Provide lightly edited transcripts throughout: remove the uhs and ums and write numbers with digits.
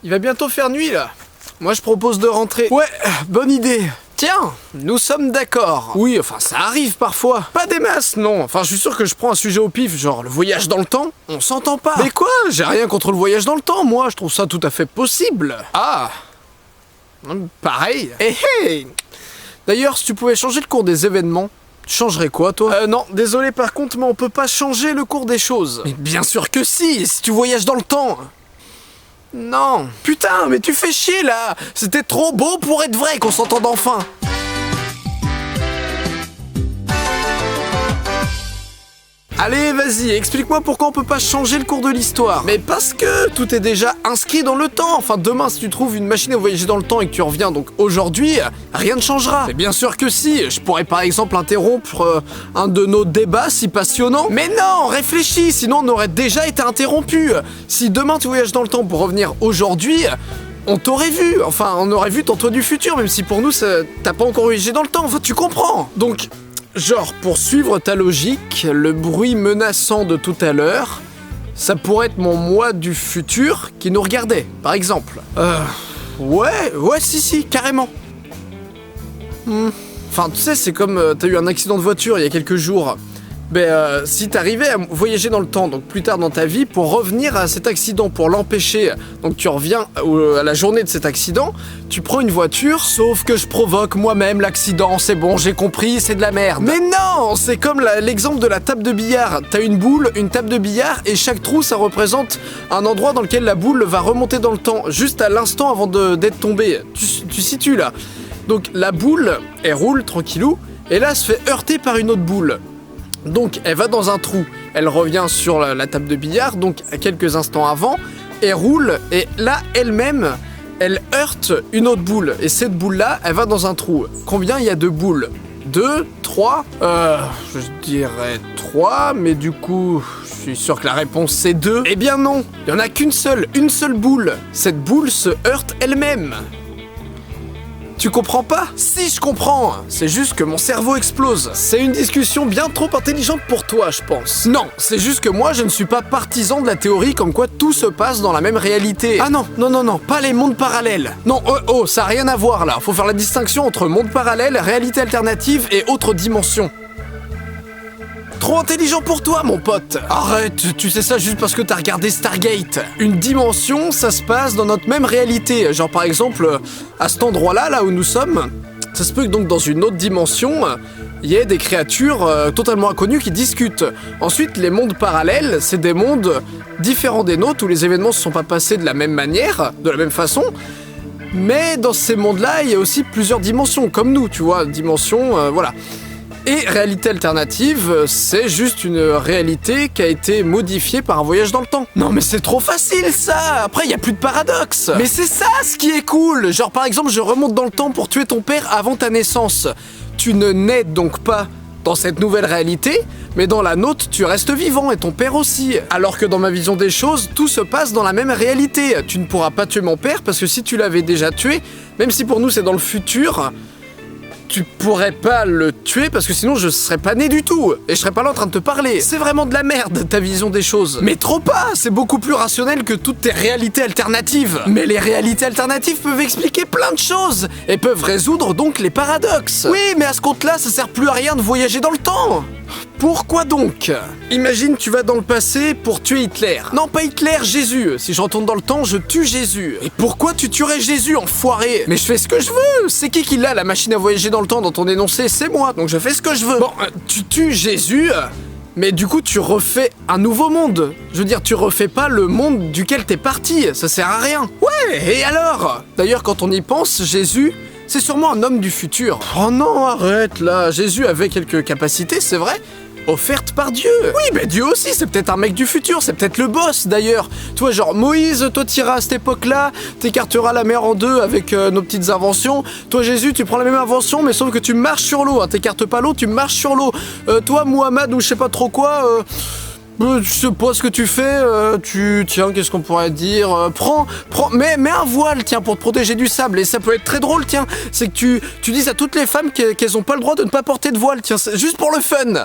il va bientôt faire nuit là. Moi je propose de rentrer. Ouais, bonne idée. Tiens, nous sommes d'accord. Oui, enfin ça arrive parfois. Pas des masses, non. Enfin je suis sûr que je prends un sujet au pif, genre le voyage dans le temps. On s'entend pas. Mais quoi? J'ai rien contre le voyage dans le temps, moi. Je trouve ça tout à fait possible. Ah. Pareil. Hey. D'ailleurs, si tu pouvais changer le cours des événements, tu changerais quoi, toi? Non, désolé par contre, mais on peut pas changer le cours des choses. Mais bien sûr que si tu voyages dans le temps. Non. Putain, mais tu fais chier, là. C'était trop beau pour être vrai qu'on s'entende enfin. Allez, vas-y, explique-moi pourquoi on peut pas changer le cours de l'histoire. Mais parce que tout est déjà inscrit dans le temps. Enfin, demain, si tu trouves une machine à voyager dans le temps et que tu reviens donc aujourd'hui, rien ne changera. Mais bien sûr que si. Je pourrais par exemple interrompre un de nos débats si passionnants. Mais non, réfléchis, sinon on aurait déjà été interrompu. Si demain tu voyages dans le temps pour revenir aujourd'hui, on t'aurait vu. Enfin, on aurait vu ton toi du futur, même si pour nous, t'as pas encore voyagé dans le temps. Enfin, tu comprends. Donc... genre, pour suivre ta logique, le bruit menaçant de tout à l'heure, ça pourrait être mon moi du futur qui nous regardait, par exemple. Ouais, si, carrément. Enfin, tu sais, c'est comme t'as eu un accident de voiture il y a quelques jours. Si t'arrivais à voyager dans le temps, donc plus tard dans ta vie, pour revenir à cet accident, pour l'empêcher, donc tu reviens à la journée de cet accident, tu prends une voiture, sauf que je provoque moi-même l'accident, c'est bon, j'ai compris, c'est de la merde. Mais non, c'est comme l'exemple de la table de billard. T'as une boule, une table de billard, et chaque trou, ça représente un endroit dans lequel la boule va remonter dans le temps, juste à l'instant avant d'être tombée. Tu situes là. Donc la boule, elle roule tranquillou, et là, elle se fait heurter par une autre boule. Donc elle va dans un trou, elle revient sur la table de billard, donc à quelques instants avant, elle roule, et là elle-même, elle heurte une autre boule, et cette boule-là, elle va dans un trou. Combien il y a de boules? 2, 3 je dirais 3, mais du coup, je suis sûr que la réponse c'est 2. Eh bien non, il n'y en a qu'une seule, une seule boule. Cette boule se heurte elle-même. Tu comprends pas? Si, je comprends. C'est juste que mon cerveau explose. C'est une discussion bien trop intelligente pour toi, je pense. Non, c'est juste que moi, je ne suis pas partisan de la théorie comme quoi tout se passe dans la même réalité. Ah non, pas les mondes parallèles. Non, ça a rien à voir là. Faut faire la distinction entre monde parallèle, réalité alternative et autres dimensions. Trop intelligent pour toi, mon pote. Arrête, tu sais ça juste parce que t'as regardé Stargate. Une dimension, ça se passe dans notre même réalité. Genre par exemple, à cet endroit-là, là où nous sommes, ça se peut que donc dans une autre dimension, il y ait des créatures totalement inconnues qui discutent. Ensuite, les mondes parallèles, c'est des mondes différents des nôtres où les événements se sont pas passés de la même manière, de la même façon. Mais dans ces mondes-là, il y a aussi plusieurs dimensions, comme nous, tu vois, dimensions, voilà. Et réalité alternative, c'est juste une réalité qui a été modifiée par un voyage dans le temps. Non mais c'est trop facile ça. Après il y a plus de paradoxe. Mais c'est ça ce qui est cool. Genre par exemple je remonte dans le temps pour tuer ton père avant ta naissance. Tu ne nais donc pas dans cette nouvelle réalité, mais dans la nôtre tu restes vivant et ton père aussi. Alors que dans ma vision des choses, tout se passe dans la même réalité. Tu ne pourras pas tuer mon père parce que si tu l'avais déjà tué, même si pour nous c'est dans le futur, tu pourrais pas le tuer parce que sinon je serais pas né du tout et je serais pas là en train de te parler. C'est vraiment de la merde ta vision des choses. Mais trop pas, c'est beaucoup plus rationnel que toutes tes réalités alternatives. Mais les réalités alternatives peuvent expliquer plein de choses et peuvent résoudre donc les paradoxes. Oui, mais à ce compte-là, ça sert plus à rien de voyager dans le temps. Pourquoi donc? Imagine tu vas dans le passé pour tuer Hitler. Non, pas Hitler, Jésus. Si je retourne dans le temps, je tue Jésus. Et pourquoi tu tuerais Jésus, enfoiré? Mais je fais ce que je veux. C'est qui l'a, la machine à voyager dans le temps dans ton énoncé? C'est moi, donc je fais ce que je veux. Bon, tu tues Jésus, mais du coup tu refais un nouveau monde. Je veux dire, tu refais pas le monde duquel t'es parti. Ça sert à rien. Ouais, et alors? D'ailleurs, quand on y pense, Jésus... c'est sûrement un homme du futur. Oh non, arrête là. Jésus avait quelques capacités, c'est vrai, offertes par Dieu. Oui, mais Dieu aussi, c'est peut-être un mec du futur, c'est peut-être le boss d'ailleurs. Toi, genre Moïse, toi t'iras à cette époque-là, t'écarteras la mer en deux avec nos petites inventions. Toi, Jésus, tu prends la même invention, mais sauf que tu marches sur l'eau. Hein. T'écartes pas l'eau, tu marches sur l'eau. Toi, Muhammad ou je sais pas trop quoi... je sais pas ce que tu fais, tiens, qu'est-ce qu'on pourrait dire, mets un voile, tiens, pour te protéger du sable, et ça peut être très drôle, tiens, c'est que tu dises à toutes les femmes qu'elles ont pas le droit de ne pas porter de voile, tiens, c'est juste pour le fun.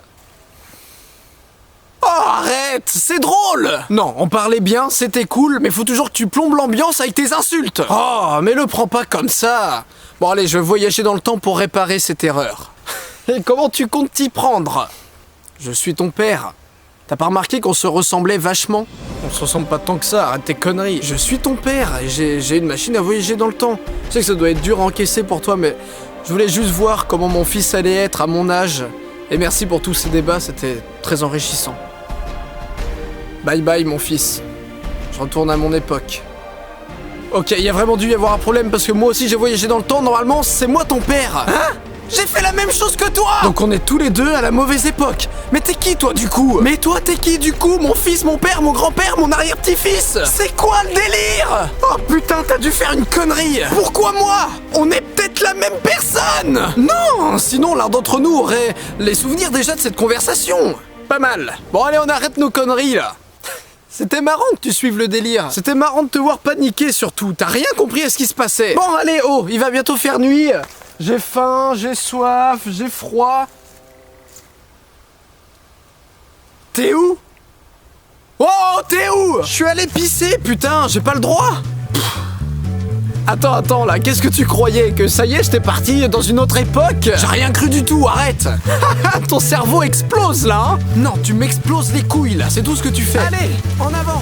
Oh, arrête, c'est drôle. Non, on parlait bien, c'était cool, mais faut toujours que tu plombes l'ambiance avec tes insultes. Oh, mais le prends pas comme ça. Bon allez, je vais voyager dans le temps pour réparer cette erreur. Et comment tu comptes t'y prendre? Je suis ton père. T'as pas remarqué qu'on se ressemblait vachement? On se ressemble pas tant que ça, arrête tes conneries. Je suis ton père et j'ai une machine à voyager dans le temps. Je sais que ça doit être dur à encaisser pour toi, mais je voulais juste voir comment mon fils allait être à mon âge. Et merci pour tous ces débats, c'était très enrichissant. Bye bye mon fils. Je retourne à mon époque. Ok, il y a vraiment dû y avoir un problème parce que moi aussi j'ai voyagé dans le temps, normalement c'est moi ton père. Hein? J'ai fait la même chose que toi! Donc on est tous les deux à la mauvaise époque. Mais t'es qui toi du coup? Mais toi t'es qui du coup? Mon fils, mon père, mon grand-père, mon arrière-petit-fils? C'est quoi le délire? Oh putain, t'as dû faire une connerie! Pourquoi moi? On est peut-être la même personne! Non! Sinon l'un d'entre nous aurait les souvenirs déjà de cette conversation. Pas mal. Bon allez, on arrête nos conneries là. C'était marrant que tu suives le délire. C'était marrant de te voir paniquer surtout. T'as rien compris à ce qui se passait. Bon allez, oh, il va bientôt faire nuit. J'ai faim, j'ai soif, j'ai froid. T'es où? Oh, t'es où? Je suis allé pisser, putain, j'ai pas le droit. Attends, là, qu'est-ce que tu croyais? Que ça y est, j'étais parti dans une autre époque? J'ai rien cru du tout, arrête. Ton cerveau explose, là, hein? Non, tu m'exploses les couilles, là, c'est tout ce que tu fais. Allez, en avant.